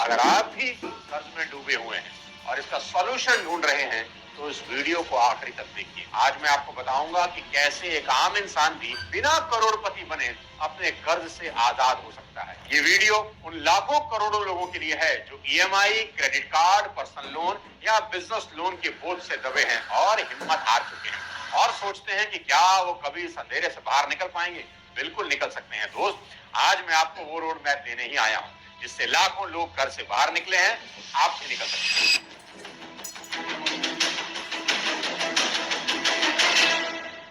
अगर आप भी कर्ज में डूबे हुए हैं और इसका सॉल्यूशन ढूंढ रहे हैं तो इस वीडियो को आखिरी तक देखिए। आज मैं आपको बताऊंगा कि कैसे एक आम इंसान भी बिना करोड़पति बने अपने कर्ज से आजाद हो सकता है। ये वीडियो उन लाखों करोड़ों लोगों के लिए है जो EMI, credit card, personal loan या बिजनेस लोन के बोझ से दबे हैं और हिम्मत हार चुके हैं और सोचते हैं कि क्या वो कभी इस अंधेरे से बाहर निकल पाएंगे। बिल्कुल निकल सकते हैं दोस्त। आज मैं आपको वो रोड मैप देने ही आया हूँ जिससे लाखों लोग घर से बाहर निकले हैं, आप भी निकल सकते हैं।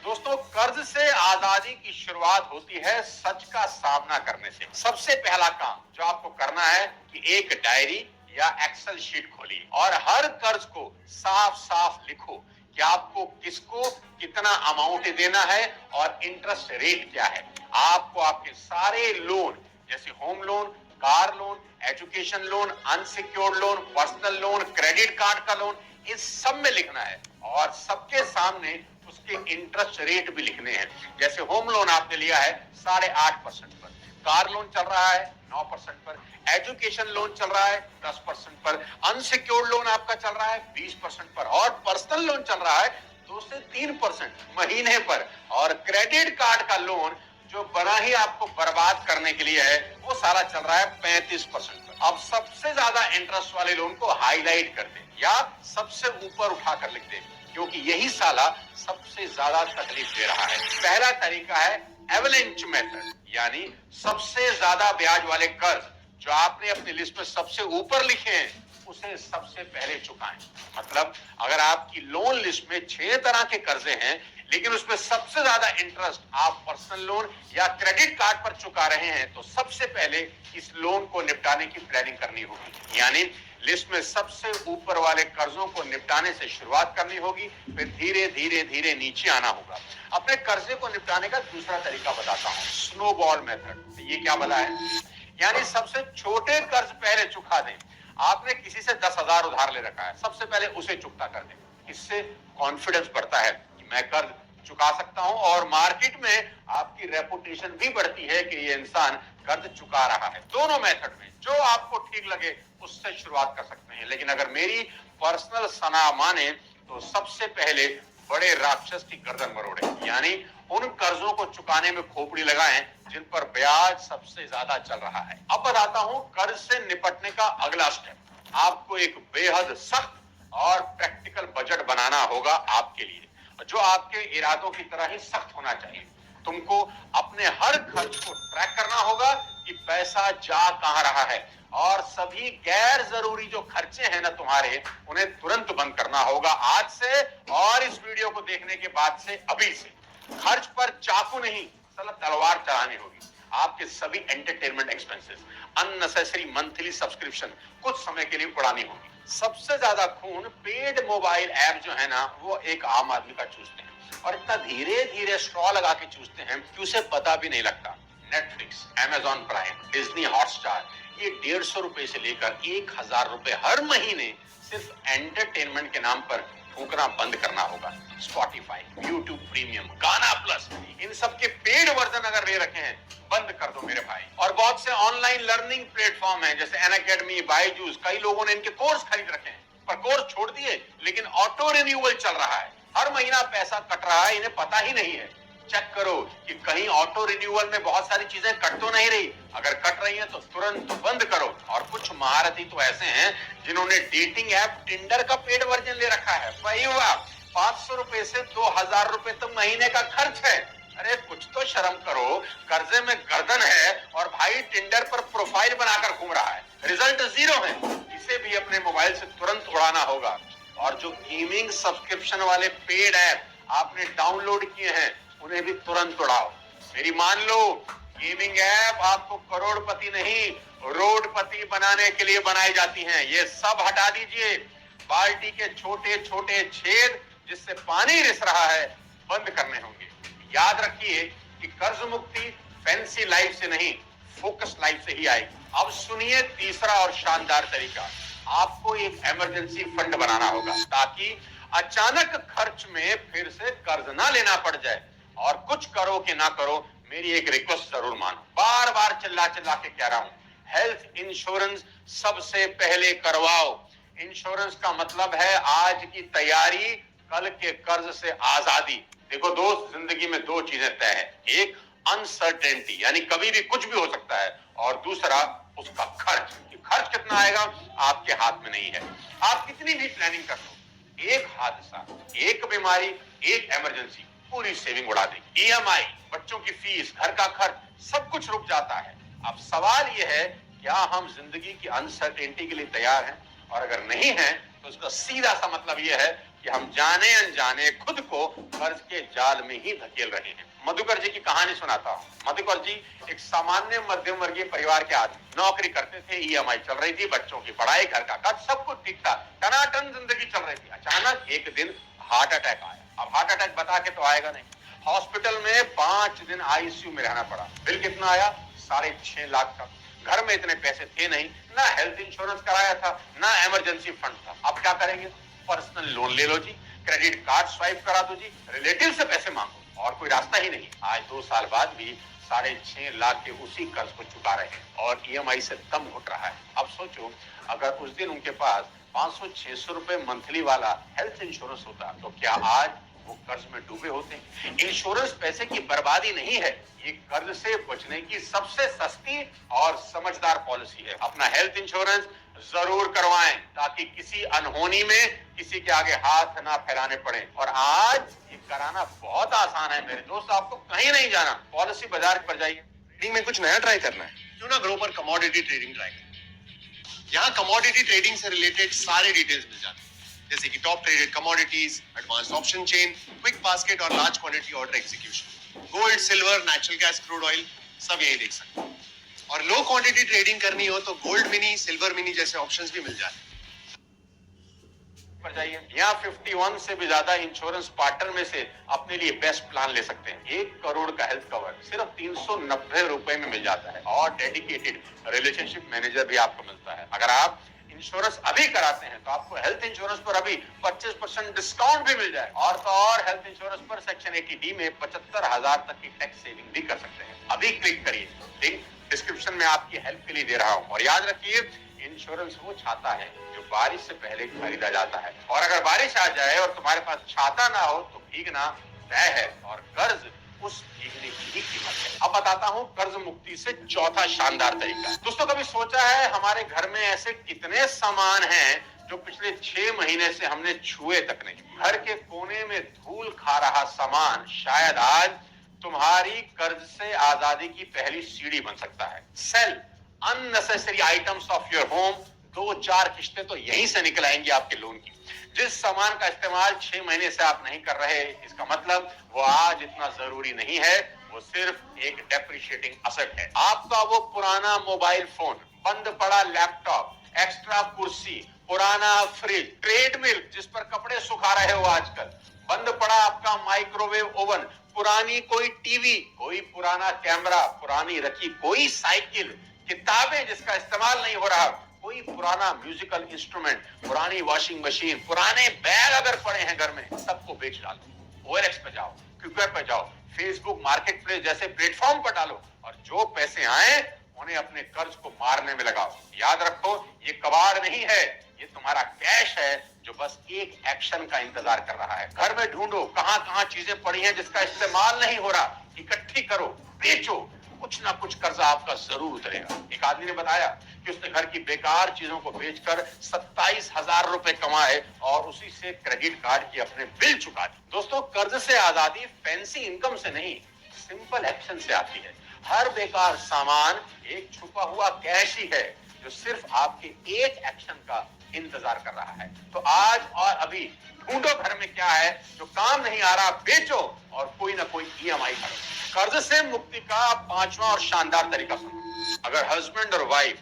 दोस्तों, कर्ज से आजादी की शुरुआत होती है सच का सामना करने से। सबसे पहला काम जो आपको करना है कि एक डायरी या एक्सेल शीट खोलिए और हर कर्ज को साफ साफ लिखो कि आपको किसको कितना अमाउंट देना है और इंटरेस्ट रेट क्या है। आपको आपके सारे लोन जैसे home loan, car loan, education loan, unsecured loan, personal loan, credit card का लोन, इस सब में लिखना है और सबके सामने उसके इंटरेस्ट रेट भी लिखने हैं। जैसे होम लोन आपने लिया है 8.5% पर, कार लोन चल रहा है 9% पर, एजुकेशन लोन चल रहा है 10% पर, अनसिक्योर्ड लोन आपका चल रहा है 20% पर और पर्सनल लोन चल रहा है 2 से 3% महीने पर और क्रेडिट कार्ड का लोन जो बना ही आपको बर्बाद करने के लिए है वो सारा चल रहा है 35% पर। अब सबसे ज्यादा इंटरेस्ट वाले लोन को हाईलाइट कर दें या सबसे ऊपर उठाकर लिख दें क्योंकि यही साला सबसे ज्यादा तकलीफ दे रहा है। पहला तरीका है एवलेंच मेथड, यानी सबसे ज्यादा ब्याज वाले कर्ज जो आपने अपनी लिस्ट में सबसे ऊपर लिखे हैं उसे सबसे पहले चुकाएं। मतलब अगर आपकी लोन लिस्ट में 6 तरह के कर्जे हैं लेकिन उसमें सबसे ज्यादा इंटरेस्ट आप पर्सनल लोन या क्रेडिट कार्ड पर चुका रहे हैं तो सबसे पहले इस लोन को निपटाने की प्लानिंग करनी होगी। यानी लिस्ट में सबसे ऊपर वाले कर्जों को निपटाने से शुरुआत करनी होगी, फिर धीरे धीरे धीरे नीचे आना होगा। अपने कर्जे को निपटाने का दूसरा तरीका बताता हूँ, स्नोबॉल मेथड। ये क्या बता है? यानी सबसे छोटे कर्ज पहले चुका दें। आपने किसी से 10,000 उधार ले रखा है, सबसे पहले उसे चुकता कर दें। इससे कॉन्फिडेंस बढ़ता है कि मैं कर्ज चुका सकता हूं और मार्केट में आपकी रेपुटेशन भी बढ़ती है कि ये इंसान कर्ज चुका रहा है। दोनों मेथड में जो आपको ठीक लगे उससे शुरुआत कर सकते हैं, लेकिन अगर मेरी पर्सनल सलाह माने तो सबसे पहले बड़े राक्षस की गर्दन मरोड़े, यानी उन कर्जों को चुकाने में खोपड़ी लगाएं जिन पर ब्याज सबसे ज्यादा चल रहा है। अब बताता हूं कर्ज से निपटने का अगला स्टेप। आपको एक बेहद सख्त और प्रैक्टिकल बजट बनाना होगा आपके लिए, जो आपके इरादों की तरह ही सख्त होना चाहिए। तुमको अपने हर खर्च को ट्रैक करना होगा कि पैसा जा कहां रहा है और सभी गैर जरूरी जो खर्चे हैं ना तुम्हारे, उन्हें तुरंत बंद करना होगा आज से और इस वीडियो को देखने के बाद से, अभी से। खर्च पर चाकू नहीं साला तलवार चलानी होगी। आपके सभी entertainment expenses, unnecessary monthly subscription कुछ समय के लिए उड़ानी होगी। सबसे ज्यादा खून पेड मोबाइल ऐप जो है ना वो एक आम आदमी का चूसते हैं और इतना धीरे धीरे स्ट्रॉ लगा के चूसते हैं कि उसे पता भी नहीं लगता। Netflix, Amazon prime, Disney Hotstar, ये 150 रुपए से लेकर 1000 रुपए हर महीने सिर्फ एंटरटेनमेंट के नाम पर फूकना बंद करना होगा। स्पॉटिफाई, यूट्यूब प्रीमियम, गाना प्लस, इन सब के पेड वर्जन अगर ले रखे हैं बंद कर दो मेरे भाई। और बहुत से ऑनलाइन लर्निंग प्लेटफॉर्म हैं जैसे अनअकैडमी, बायजूस, कई लोगों ने इनके कोर्स खरीद रखे हैं पर कोर्स छोड़ दिए, लेकिन ऑटो रिन्यूअल चल रहा है। हर महीना पैसा कट रहा है, इन्हें पता ही नहीं है। चेक करो कि कहीं ऑटो रिन्यूअल में बहुत सारी चीजें कट तो नहीं रही। अगर कट रही हैं तो तुरंत बंद करो। और कुछ महारथी तो ऐसे हैं जिन्होंने डेटिंग ऐप टिंडर का पेड वर्जन ले रखा है। भाई वाह, 500 रुपए से 2000 रुपए तो महीने का खर्च है। अरे कुछ तो शर्म करो, कर्जे में गर्दन है और भाई टिंडर पर प्रोफाइल बनाकर घूम रहा है, रिजल्ट 0 है। इसे भी अपने मोबाइल से तुरंत उड़ाना होगा। और जो गेमिंग सब्सक्रिप्शन वाले पेड ऐप आपने डाउनलोड किए हैं उन्हें भी तुरंत उड़ाओ। मेरी मान लो, गेमिंग ऐप आपको करोड़पति नहीं रोडपति बनाने के लिए बनाई जाती हैं। ये सब हटा दीजिए। बाल्टी के छोटे छोटे छेद जिससे पानी रिस रहा है बंद करने होंगे। याद रखिए कि कर्ज मुक्ति फैंसी लाइफ से नहीं, फोकस लाइफ से ही आएगी। अब सुनिए तीसरा और शानदार तरीका। आपको एक इमरजेंसी फंड बनाना होगा ताकि अचानक खर्च में फिर से कर्ज ना लेना पड़ जाए। और कुछ करो कि ना करो, मेरी एक रिक्वेस्ट जरूर मानो। बार बार चिल्ला चिल्ला के कह रहा हूं, हेल्थ इंश्योरेंस सबसे पहले करवाओ। इंश्योरेंस का मतलब है आज की तैयारी, कल के कर्ज से आजादी। देखो दोस्त, जिंदगी में दो चीजें तय है, एक अनसर्टेनिटी यानी कभी भी कुछ भी हो सकता है, और दूसरा उसका खर्च। कि खर्च कितना आएगा आपके हाथ में नहीं है। आप कितनी भी प्लानिंग कर लो, एक हादसा, एक बीमारी, एक इमरजेंसी पूरी सेविंग उड़ा देगी। ईएमआई, बच्चों की फीस, घर का खर्च, सब कुछ रुक जाता है। अब सवाल यह है, क्या हम जिंदगी की अनसर्टेनिटी के लिए तैयार हैं? और अगर नहीं है तो उसका सीधा सा मतलब यह है कि हम जाने अनजाने खुद को कर्ज के जाल में ही धकेल रहे हैं। मधुकर जी की कहानी सुनाता हूँ। मधुकर जी एक सामान्य मध्यम वर्गीय परिवार के आदमी, नौकरी करते थे, ईएमआई चल रही थी, बच्चों की पढ़ाई, घर का खर्च, सब कुछ ठीक था, टनाटन जिंदगी चल रही थी। अचानक एक दिन हार्ट अटैक आया। अब हार्ट अटैक बता के तो आएगा नहीं। हॉस्पिटल में 5 दिन आईसीयू में रहना पड़ा। बिल कितना आया? 6.5 लाख का। घर में इतने पैसे थे नहीं, ना हेल्थ इंश्योरेंस कराया था, ना इमरजेंसी फंड था। अब क्या करेंगे? पर्सनल लोन ले लो जी, क्रेडिट कार्ड स्वाइप करा दो जी, रिलेटिव से पैसे मांगो, और कोई रास्ता ही नहीं। आज 2 साल बाद भी 6.5 लाख के उसी कर्ज को चुका रहे हैं और ईएमआई से दम घुट रहा है। अब सोचो, अगर उस दिन उनके पास 500-600 रुपए मंथली वाला हेल्थ इंश्योरेंस होता तो क्या आज वो कर्ज में डूबे होते? इंश्योरेंस पैसे की बर्बादी नहीं है, ये कर्ज से बचने की सबसे सस्ती और समझदार पॉलिसी है। अपना हेल्थ इंश्योरेंस जरूर करवाएं ताकि किसी अनहोनी में किसी के आगे हाथ ना फैलाने पड़े। और आज ये कराना बहुत आसान है मेरे दोस्त, आपको कहीं नहीं जाना, पॉलिसी बाजार पर जाइए। ट्रेडिंग में कुछ नया ट्राई करना है, क्यों ना ग्लोबल कमोडिटी ट्रेडिंग ट्राई करें। यहाँ कमोडिटी ट्रेडिंग से रिलेटेड सारे डिटेल्स मिल जाते हैं, जैसे कि top traded commodities, advance option chain, quick basket और large quantity order execution, gold, silver, natural gas, crude oil, सब यही देख सकते हैं। और लो क्वांटिटी ट्रेडिंग करनी हो तो गोल्ड मिनी, सिल्वर मिनी जैसे ऑप्शंस भी मिल जाते हैं। पर जाइए, यहाँ 51 से भी ज्यादा इंश्योरेंस पार्टनर में से अपने लिए बेस्ट प्लान ले सकते हैं। 1 करोड़ का हेल्थ कवर सिर्फ 390 रुपए में मिल जाता है, और डेडिकेटेड रिलेशनशिप मैनेजर भी आपको मिलता है। अगर आप इंश्योरेंस अभी कराते हैं तो आपको हेल्थ इंश्योरेंस पर अभी 25% डिस्काउंट भी मिल जाए, और तो और हेल्थ इंश्योरेंस पर सेक्शन 80D में 75,000 तक की टैक्स सेविंग भी कर सकते हैं। अभी क्लिक करिए, लिंक डिस्क्रिप्शन में आपकी हेल्प के लिए दे रहा हूं। और याद रखिए, इंश्योरेंस वो छाता है जो बारिश से पहले खरीदा जाता है, और अगर बारिश आ जाए और तुम्हारे पास छाता ना हो तो भीगना तय है, और कर्ज उस भीगने की ही कीमत है। अब बताता हूँ कर्ज मुक्ति से चौथा शानदार तरीका। दोस्तों, कभी सोचा है हमारे घर में ऐसे कितने सामान हैं जो पिछले 6 महीने से हमने छुए तक नहीं? घर के कोने में धूल खा रहा सामान शायद आज तुम्हारी कर्ज से आजादी की पहली सीढ़ी बन सकता है। Sell unnecessary items of your home, 2-4 किस्तें तो यहीं से निकल आएंगी आपके लोन की। जिस सामान का इस्तेमाल 6 महीने से आप नहीं कर रहे, इसका मतलब वो आज इतना जरूरी नहीं है, वो सिर्फ एक डेप्रिशिएटिंग असेट है। आपका वो पुराना मोबाइल फोन, बंद पड़ा लैपटॉप, एक्स्ट्रा कुर्सी, पुराना फ्रिज, ट्रेडमिल जिस पर कपड़े सुखा रहे हो आजकल, बंद पड़ा आपका माइक्रोवेव ओवन, पुरानी कोई टीवी, कोई पुराना कैमरा, पुरानी रखी कोई साइकिल, किताबें जिसका इस्तेमाल नहीं हो रहा, कोई पुराना म्यूजिकल इंस्ट्रूमेंट, पुरानी वॉशिंग मशीन, पुराने बैग अगर पड़े हैं घर में, सबको बेच डालो। OLX पे जाओ, क्विकर पे जाओ, फेसबुक मार्केट प्लेस जैसे प्लेटफॉर्म पर डालो, और जो पैसे आए उन्हें अपने कर्ज को मारने में लगाओ। याद रखो, ये कबाड़ नहीं है, ये तुम्हारा कैश है जो बस एक एक्शन का इंतजार कर रहा है। घर में ढूंढो कहां कहां चीजें पड़ी हैं जिसका इस्तेमाल नहीं हो रहा, इकट्ठी करो, बेचो, कुछ ना कुछ कर्जा आपका जरूर उतरेगा। एक आदमी ने बताया कि उसने घर की बेकार चीजों को बेचकर 27,000 रुपए कमाए और उसी से क्रेडिट कार्ड की अपने बिल चुका दी। दोस्तों, कर्ज से आजादी फैंसी इनकम से नहीं, सिंपल एक्शन से आती है। हर बेकार सामान एक छुपा हुआ कैश ही है जो सिर्फ आपके एक एक्शन का इंतजार कर रहा है। तो आज और अभी ढूंढो घर में क्या है जो काम नहीं आ रहा, बेचो और कोई ना कोई ईएमआई करो। कर्ज से मुक्ति का 5वां और शानदार तरीका सुनो। अगर हस्बैंड और वाइफ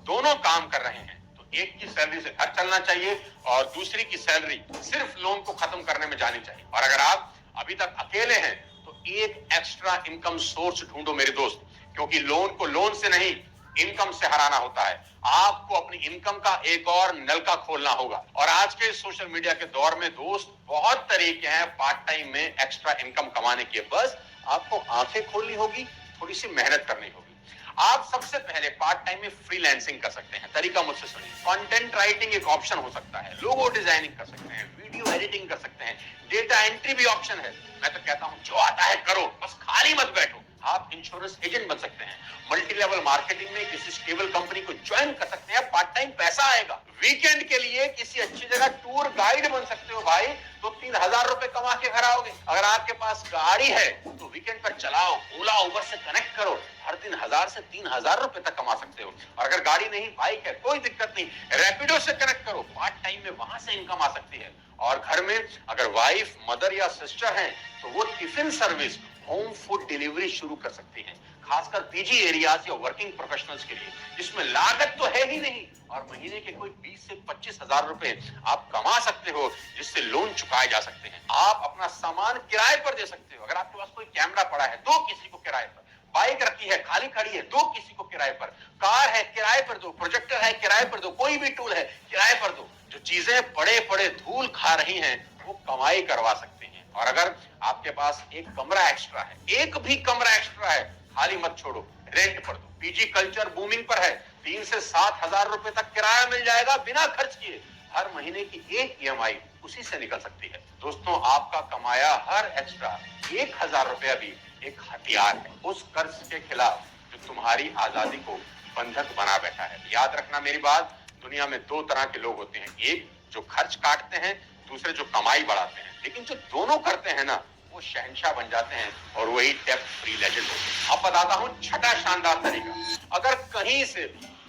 दोनों काम कर रहे हैं तो एक की सैलरी से घर चलना चाहिए और दूसरी की सैलरी सिर्फ लोन को खत्म करने में जानी चाहिए। और अगर आप अभी तक अकेले हैं तो एक एक्स्ट्रा इनकम सोर्स ढूंढो मेरे दोस्त, क्योंकि लोन को लोन से नहीं, इनकम से हराना होता है। आपको अपनी इनकम का एक और नलका खोलना होगा। और आज के सोशल मीडिया के दौर में दोस्त, बहुत तरीके हैं पार्ट टाइम में एक्स्ट्रा इनकम कमाने के, बस आपको आंखें खोलनी होगी, थोड़ी सी मेहनत करनी होगी। आप सबसे पहले पार्ट टाइम में फ्रीलांसिंग कर सकते हैं। तरीका मुझसे सुनिए। कंटेंट राइटिंग एक ऑप्शन हो सकता है, लोगो डिजाइनिंग कर सकते हैं, वीडियो एडिटिंग कर सकते हैं, डेटा एंट्री भी ऑप्शन है। मैं तो कहता हूं जो आता है करो, बस खाली मत बैठो। आप इंश्योरेंस एजेंट बन सकते हैं, मल्टी लेवल मार्केटिंग में किसी स्टेबल कंपनी को ज्वाइन कर सकते हैं, पार्ट टाइम पैसा आएगा। वीकेंड के लिए किसी अच्छी जगह टूर गाइड बन सकते हो भाई, तो 3,000 रुपए कमा के घर आओगे। अगर आपके पास गाड़ी है तो वीकेंड पर चलाओ, ओला उबर से कनेक्ट करो, हर दिन 1,000 से 3,000 रुपए तक कमा सकते हो। और अगर गाड़ी नहीं, बाइक है, कोई दिक्कत नहीं, रैपिडो से कनेक्ट करो, पार्ट टाइम में वहां से इनकम आ सकती है। और घर में अगर वाइफ, मदर या सिस्टर है तो वो tiffin service, home food delivery शुरू कर सकती हैं, खासकर पीजी एरियाज या वर्किंग प्रोफेशनल्स के लिए, जिसमें लागत तो है ही नहीं और महीने के कोई 20 से 25,000 रुपए आप कमा सकते हो, जिससे लोन चुकाए जा सकते हैं। आप अपना सामान किराए पर दे सकते हो। अगर आपके पास कोई कैमरा पड़ा है दो किसी को किराए पर, बाइक रखी है खाली खड़ी है दो किसी को किराए पर, कार है किराए पर दो, प्रोजेक्टर है किराए पर दो, कोई भी टूल है किराए पर दो। जो चीजें पड़े पड़े धूल खा रही हैं वो कमाई करवा सकते हैं। और अगर आपके पास एक कमरा एक्स्ट्रा है, एक भी कमरा एक्स्ट्रा है, खाली मत छोड़ो, रेंट पर दो। पीजी कल्चर बूमिंग पर है, 3 से 7,000 रुपए तक किराया मिल जाएगा बिना खर्च किए। हर महीने की एक ईएमआई उसी से निकल सकती है। दोस्तों, आपका कमाया हर एक्स्ट्रा 1,000 रुपया भी एक हथियार है उस कर्ज के खिलाफ जो तुम्हारी आजादी को बंधक बना बैठा है। याद रखना मेरी बात, दुनिया में दो तरह के लोग होते हैं, एक जो खर्च काटते हैं, दूसरे जो कमाई बढ़ाते हैं। लेकिन जो दोनों करते हैं ना, वो शहंशाह बन जाते हैं और वही डेब्ट फ्री लेजेंड होते हैं। अब बताता हूं छठा शानदार तरीका। अगर कहीं से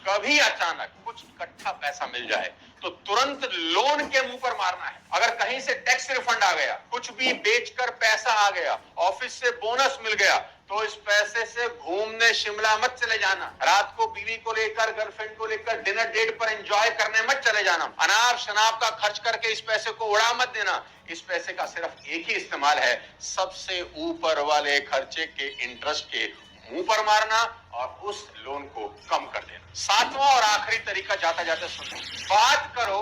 कभी अचानक कुछ इकट्ठा पैसा मिल जाए तो तुरंत लोन के मुंह पर मारना है। अगर कहीं से टैक्स रिफंड आ गया, कुछ भी बेचकर पैसा आ गया, ऑफिस से बोनस मिल गया, तो इस पैसे से घूमने शिमला मत चले जाना। रात को बीवी को लेकर, गर्लफ्रेंड को लेकर डिनर डेट पर एंजॉय करने मत चले जाना। अनाप शनाप का खर्च करके इस पैसे को उड़ा मत देना। इस पैसे का सिर्फ एक ही इस्तेमाल है, सबसे ऊपर वाले खर्चे के इंटरेस्ट के मुंह पर मारना और उस लोन को कम कर देना। सातवां और आखिरी तरीका जाता जाता सुनो, बात करो,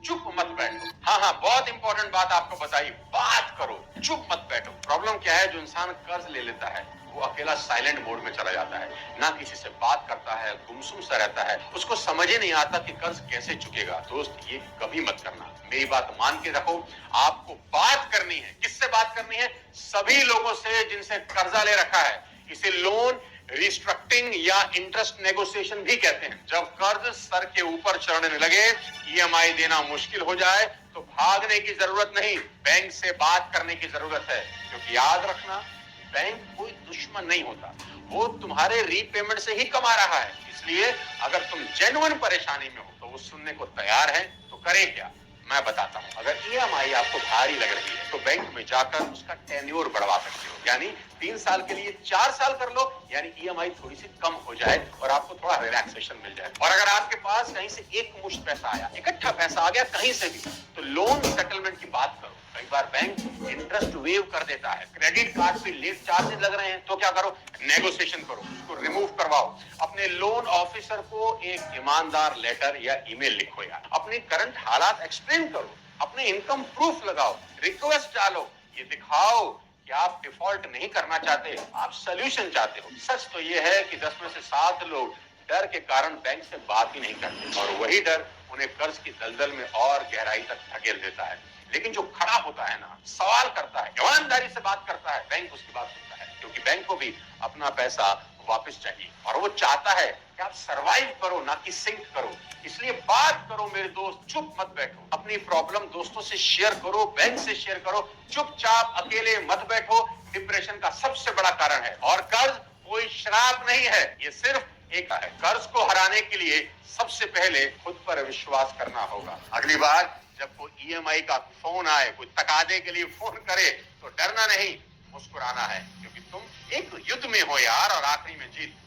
चुप मत बैठो। हाँ, बहुत इंपॉर्टेंट बात आपको बताई, बात करो, चुप मत बैठो। प्रॉब्लम क्या है, जो इंसान कर्ज ले लेता है वो अकेला साइलेंट मोड में चला जाता है, ना किसी से बात करता है, गुमसुम सा रहता है, उसको समझ ही नहीं आता कि कर्ज कैसे चुकेगा। दोस्त, ये कभी मत करना, मेरी बात मान के रखो। आपको बात करनी है, किससे बात करनी है? सभी लोगों से जिनसे कर्जा ले रखा है। इसे लोन रिस्ट्रक्टिंग या इंटरेस्ट नेगोशिएशन भी कहते हैं। जब कर्ज सर के ऊपर चढ़ने लगे, ईएमआई देना मुश्किल हो जाए, तो भागने की जरूरत नहीं, बैंक से बात करने की जरूरत है। क्योंकि याद रखना, बैंक कोई दुश्मन नहीं होता, वो तुम्हारे रीपेमेंट से ही कमा रहा है। इसलिए अगर तुम जेन्युइन परेशानी में हो तो वो सुनने को तैयार है। तो करे क्या, मैं बताता हूं। अगर ईएमआई आपको भारी लग रही है तो बैंक में जाकर उसका टेन्योर बढ़वा सकते हो, यानी 3 साल के लिए 4 साल कर लो, यानी ईएमआई थोड़ी सी कम हो जाए और आपको थोड़ा रिलैक्सेशन मिल जाए। और अगर आपके पास कहीं से एक मुश्त पैसा आया, इकट्ठा पैसा आ गया कहीं से भी, तो लोन सेटलमेंट की बात करो। कई बार बैंक इंटरेस्ट वेव कर देता है, क्रेडिट कार्ड पे लेट चार्जेस लग रहे हैं, तो क्या करो, नेगोशिएशन करो, उसको रिमूव करवाओ। अपने लोन ऑफिसर को एक ईमानदार लेटर या ईमेल लिखो यार, अपने करंट हालात एक्सप्लेन करो, अपने इनकम प्रूफ लगाओ, रिक्वेस्ट डालो, ये दिखाओ कि आप डिफॉल्ट नहीं करना चाहते, आप सोल्यूशन चाहते हो। सच तो ये है कि 10 में से 7 लोग डर के कारण बैंक से बात ही नहीं करते, और वही डर उन्हें कर्ज की दलदल में और गहराई तक धकेल देता है। लेकिन जो खड़ा होता है ना, सवाल करता है, ईमानदारी से बात करता है, बैंक उसकी बात सुनता है। क्योंकि बैंक को भी अपना पैसा वापस चाहिए और वो चाहता है कि आप सरवाइव करो, ना कि सिंक करो। इसलिए बात करो मेरे दोस्त, चुप मत बैठो। अपनी प्रॉब्लम दोस्तों से शेयर करो, बैंक से शेयर करो, चुपचाप अकेले मत बैठो। डिप्रेशन का सबसे बड़ा कारण है। और कर्ज कोई श्राप नहीं है, ये सिर्फ एक है। कर्ज को हराने के लिए सबसे पहले खुद पर विश्वास करना होगा। अगली बार जब कोई ईएमआई का फोन आए, कोई तकादे के लिए फोन करे, तो डरना नहीं, मुस्कुराना है, क्योंकि तुम एक युद्ध में हो यार, और आखिरी में जीत